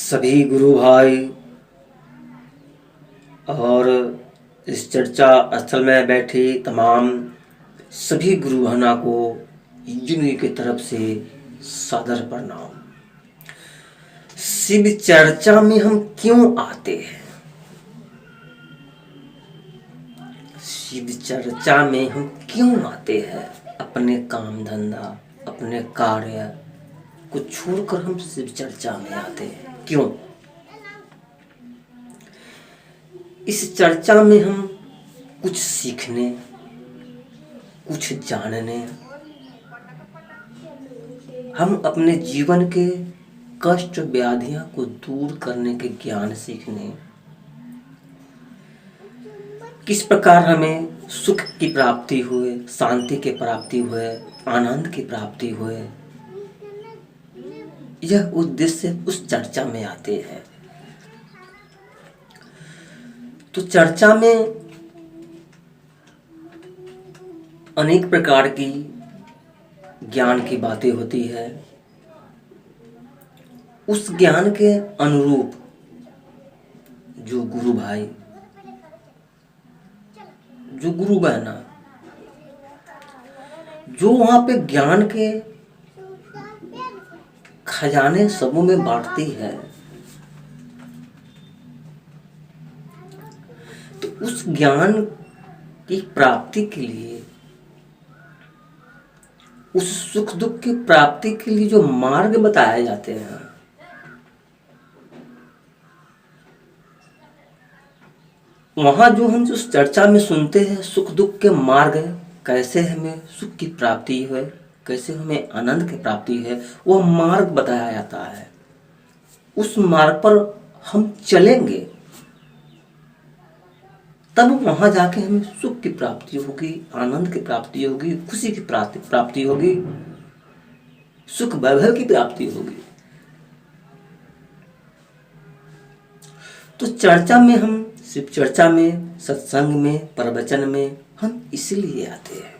सभी गुरु भाई और इस चर्चा स्थल में बैठे तमाम सभी गुरु भावना को जिंदगी की तरफ से सादर प्रणाम। शिव चर्चा में हम क्यों आते हैं? शिव चर्चा में हम क्यों आते हैं? अपने काम धंधा, अपने कार्य को छोड़कर हम शिव चर्चा में आते हैं क्यों? इस चर्चा में हम कुछ सीखने, कुछ जानने, हम अपने जीवन के कष्ट व्याधियां को दूर करने के ज्ञान सीखने, किस प्रकार हमें सुख की प्राप्ति हुए, शांति की प्राप्ति हुए, आनंद की प्राप्ति हुए, यह उद्देश्य उस चर्चा में आते हैं। तो चर्चा में अनेक प्रकार की ज्ञान की बातें होती है। उस ज्ञान के अनुरूप जो गुरु भाई, जो गुरु बहना, जो वहां पे ज्ञान के खजाने सबों में बांटती है, तो उस ज्ञान की प्राप्ति के लिए, उस सुख दुख की प्राप्ति के लिए जो मार्ग बताए जाते हैं, वहां जो हम उस चर्चा में सुनते हैं सुख दुख के मार्ग, कैसे हमें सुख की प्राप्ति है, कैसे हमें आनंद की प्राप्ति है, वह मार्ग बताया जाता है। उस मार्ग पर हम चलेंगे तब वहां जाके हमें सुख की प्राप्ति होगी, आनंद की प्राप्ति होगी, खुशी की प्राप्ति होगी, सुख वैभव की प्राप्ति होगी। तो चर्चा में हम, शिव चर्चा में, सत्संग में, प्रवचन में हम इसलिए आते हैं